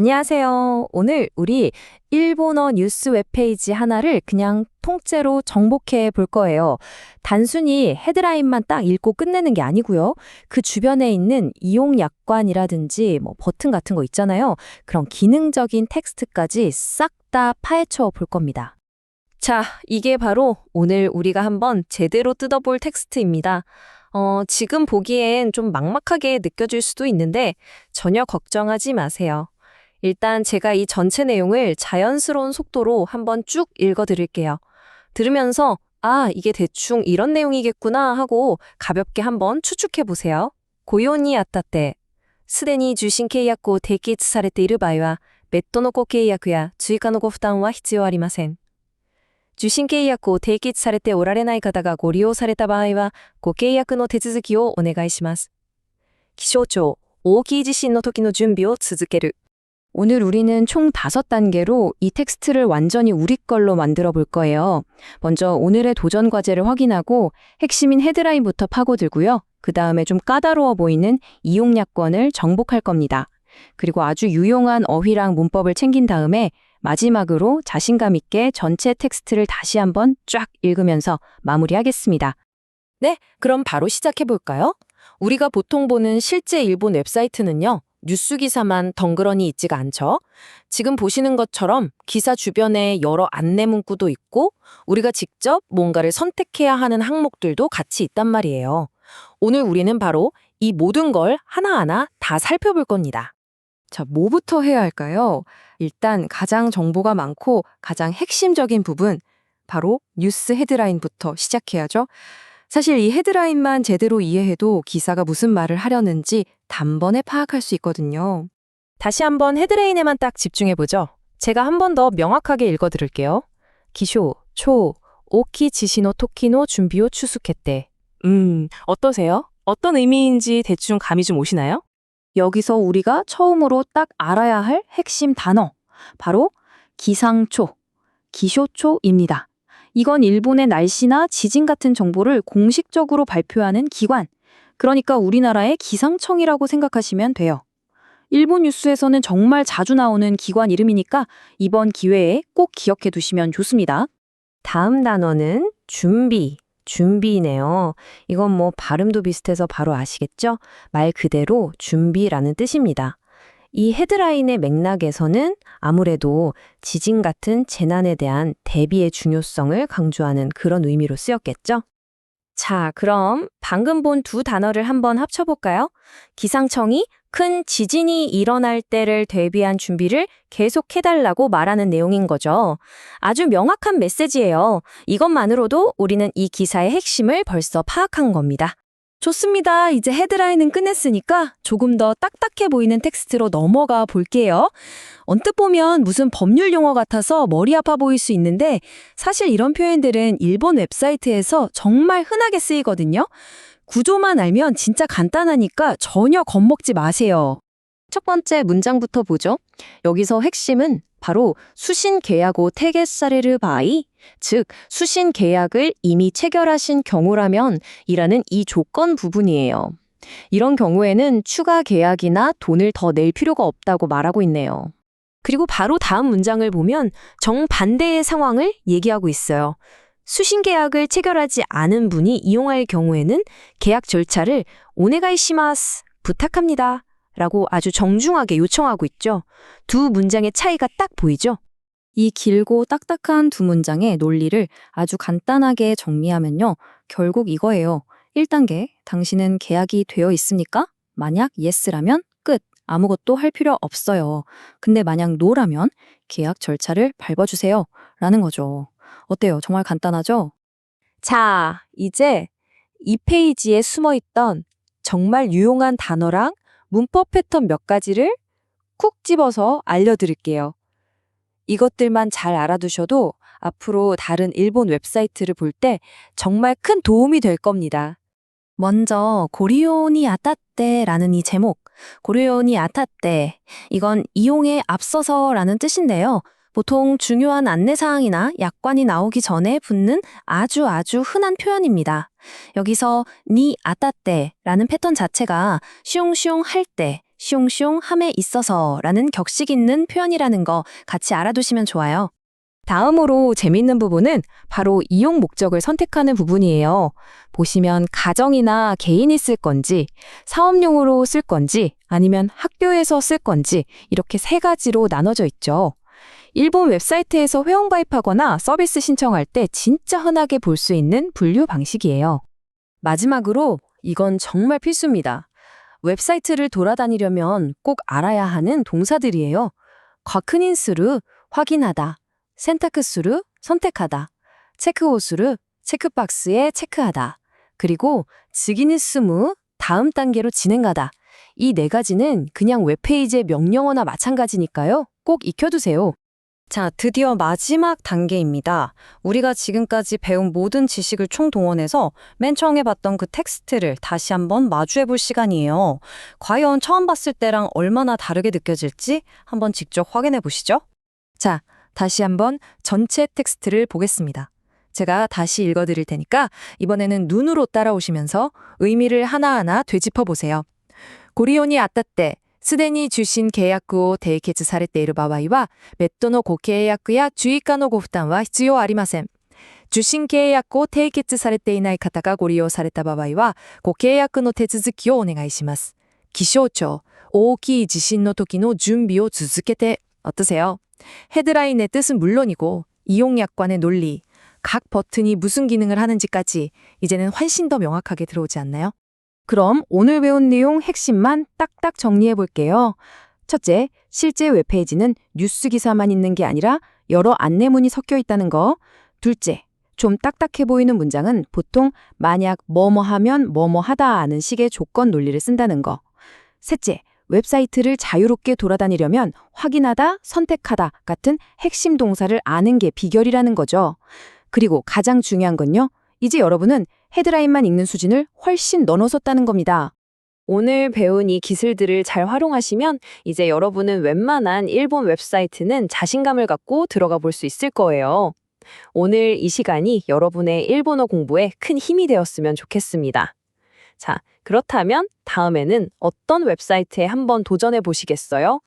안녕하세요. 오늘 우리 일본어 뉴스 웹페이지 하나를 그냥 통째로 정복해 볼 거예요. 단순히 헤드라인만 딱 읽고 끝내는 게 아니고요. 그 주변에 있는 이용 약관이라든지 뭐 버튼 같은 거 있잖아요. 그런 기능적인 텍스트까지 싹 다 파헤쳐 볼 겁니다. 자, 이게 바로 오늘 우리가 한번 제대로 뜯어볼 텍스트입니다. 지금 보기엔 좀 막막하게 느껴질 수도 있는데 전혀 걱정하지 마세요. 일단 제가 이 전체 내용을 자연스러운 속도로 한번 쭉 읽어드릴게요. 들으면서 이게 대충 이런 내용이겠구나 하고 가볍게 한번 추측해보세요. 고요니 아따때, すでに受信契約を締結されている場合は、別途のご契約や追加のご負担は必要ありません。受信契約を締結されておられない方がご利用された場合は、ご契約の手続きをお願いします。気象庁、大きい地震の時の準備を続ける。 오늘 우리는 총 5단계로 이 텍스트를 완전히 우리 걸로 만들어 볼 거예요. 먼저 오늘의 도전 과제를 확인하고 핵심인 헤드라인부터 파고들고요. 그 다음에 좀 까다로워 보이는 이용 약관을 정복할 겁니다. 그리고 아주 유용한 어휘랑 문법을 챙긴 다음에 마지막으로 자신감 있게 전체 텍스트를 다시 한번 쫙 읽으면서 마무리하겠습니다. 네, 그럼 바로 시작해 볼까요? 우리가 보통 보는 실제 일본 웹사이트는요. 뉴스 기사만 덩그러니 있지가 않죠. 지금 보시는 것처럼 기사 주변에 여러 안내 문구도 있고 우리가 직접 뭔가를 선택해야 하는 항목들도 같이 있단 말이에요. 오늘 우리는 바로 이 모든 걸 하나하나 다 살펴볼 겁니다. 자, 뭐부터 해야 할까요? 일단 가장 정보가 많고 가장 핵심적인 부분, 바로 뉴스 헤드라인부터 시작해야죠. 사실 이 헤드라인만 제대로 이해해도 기사가 무슨 말을 하려는지 단번에 파악할 수 있거든요. 다시 한번 헤드라인에만 딱 집중해보죠. 제가 한 번 더 명확하게 읽어드릴게요. 기쇼, 초, 오키 지시노 토키노 준비오 추수했대. 어떠세요? 어떤 의미인지 대충 감이 좀 오시나요? 여기서 우리가 처음으로 딱 알아야 할 핵심 단어, 바로 기상초, 기쇼초입니다. 이건 일본의 날씨나 지진 같은 정보를 공식적으로 발표하는 기관, 그러니까 우리나라의 기상청이라고 생각하시면 돼요. 일본 뉴스에서는 정말 자주 나오는 기관 이름이니까 이번 기회에 꼭 기억해 두시면 좋습니다. 다음 단어는 준비네요. 이건 뭐 발음도 비슷해서 바로 아시겠죠? 말 그대로 준비라는 뜻입니다. 이 헤드라인의 맥락에서는 아무래도 지진 같은 재난에 대한 대비의 중요성을 강조하는 그런 의미로 쓰였겠죠? 자, 그럼 방금 본 두 단어를 한번 합쳐볼까요? 기상청이 큰 지진이 일어날 때를 대비한 준비를 계속해달라고 말하는 내용인 거죠. 아주 명확한 메시지예요. 이것만으로도 우리는 이 기사의 핵심을 벌써 파악한 겁니다. 좋습니다. 이제 헤드라인은 끝냈으니까 조금 더 딱딱해 보이는 텍스트로 넘어가 볼게요. 언뜻 보면 무슨 법률 용어 같아서 머리 아파 보일 수 있는데 사실 이런 표현들은 일본 웹사이트에서 정말 흔하게 쓰이거든요. 구조만 알면 진짜 간단하니까 전혀 겁먹지 마세요. 첫 번째 문장부터 보죠. 여기서 핵심은 바로 수신 계약오 테게사레르 바이, 즉 수신 계약을 이미 체결하신 경우라면 이라는 이 조건 부분이에요. 이런 경우에는 추가 계약이나 돈을 더 낼 필요가 없다고 말하고 있네요. 그리고 바로 다음 문장을 보면 정반대의 상황을 얘기하고 있어요. 수신 계약을 체결하지 않은 분이 이용할 경우에는 계약 절차를 오네가이시마스, 부탁합니다 라고 아주 정중하게 요청하고 있죠. 두 문장의 차이가 딱 보이죠? 이 길고 딱딱한 두 문장의 논리를 아주 간단하게 정리하면요. 결국 이거예요. 1단계, 당신은 계약이 되어 있습니까? 만약 yes라면 끝, 아무것도 할 필요 없어요. 근데 만약 no라면 계약 절차를 밟아주세요 라는 거죠. 어때요? 정말 간단하죠? 자, 이제 이 페이지에 숨어있던 정말 유용한 단어랑 문법 패턴 몇 가지를 쿡 집어서 알려드릴게요. 이것들만 잘 알아두셔도 앞으로 다른 일본 웹사이트를 볼 때 정말 큰 도움이 될 겁니다. 먼저 고리오니 아타떼라는 이 제목, 고리오니 아타떼, 이건 이용에 앞서서라는 뜻인데요. 보통 중요한 안내사항이나 약관이 나오기 전에 붙는 아주 흔한 표현입니다. 여기서 니 아따떼라는 패턴 자체가 쉬용쉬용 할 때, 슝슝 함에 있어서라는 격식 있는 표현이라는 거 같이 알아두시면 좋아요. 다음으로 재밌는 부분은 바로 이용 목적을 선택하는 부분이에요. 보시면 가정이나 개인이 쓸 건지, 사업용으로 쓸 건지, 아니면 학교에서 쓸 건지 이렇게 세 가지로 나눠져 있죠. 일본 웹사이트에서 회원 가입하거나 서비스 신청할 때 진짜 흔하게 볼 수 있는 분류 방식이에요. 마지막으로 이건 정말 필수입니다. 웹사이트를 돌아다니려면 꼭 알아야 하는 동사들이에요. 과크닌스루, 확인하다. 센타크수루, 선택하다. 체크호수루, 체크박스에 체크하다. 그리고 즈기니스무, 다음 단계로 진행하다. 이 네 가지는 그냥 웹페이지의 명령어나 마찬가지니까요. 꼭 익혀두세요. 자, 드디어 마지막 단계입니다. 우리가 지금까지 배운 모든 지식을 총동원해서 맨 처음에 봤던 그 텍스트를 다시 한번 마주해볼 시간이에요. 과연 처음 봤을 때랑 얼마나 다르게 느껴질지 한번 직접 확인해 보시죠. 자, 다시 한번 전체 텍스트를 보겠습니다. 제가 다시 읽어드릴 테니까 이번에는 눈으로 따라오시면서 의미를 하나하나 되짚어 보세요. 고리온이 아따때 すでに受信契約を締結されている場合は、別途のご契約や追加のご負担は必要ありません。受信契約を締結されていない方がご利用された場合は、ご契約の手続きをお願いします。気象庁、大きい地震の時の準備を続けて어떠세요? 헤드라인의 뜻은 물론이고 이용약관의 논리, 각 버튼이 무슨 기능을 하는지까지 이제는 훨씬 더 명확하게 들어오지 않나요? 그럼 오늘 배운 내용 핵심만 딱딱 정리해 볼게요. 첫째, 실제 웹페이지는 뉴스 기사만 있는 게 아니라 여러 안내문이 섞여 있다는 거. 둘째, 좀 딱딱해 보이는 문장은 보통 만약 뭐뭐 하면 뭐뭐 하다 하는 식의 조건 논리를 쓴다는 거. 셋째, 웹사이트를 자유롭게 돌아다니려면 확인하다, 선택하다 같은 핵심 동사를 아는 게 비결이라는 거죠. 그리고 가장 중요한 건요. 이제 여러분은 헤드라인만 읽는 수준을 훨씬 넘어섰다는 겁니다. 오늘 배운 이 기술들을 잘 활용하시면 이제 여러분은 웬만한 일본 웹사이트는 자신감을 갖고 들어가 볼 수 있을 거예요. 오늘 이 시간이 여러분의 일본어 공부에 큰 힘이 되었으면 좋겠습니다. 자, 그렇다면 다음에는 어떤 웹사이트에 한번 도전해 보시겠어요?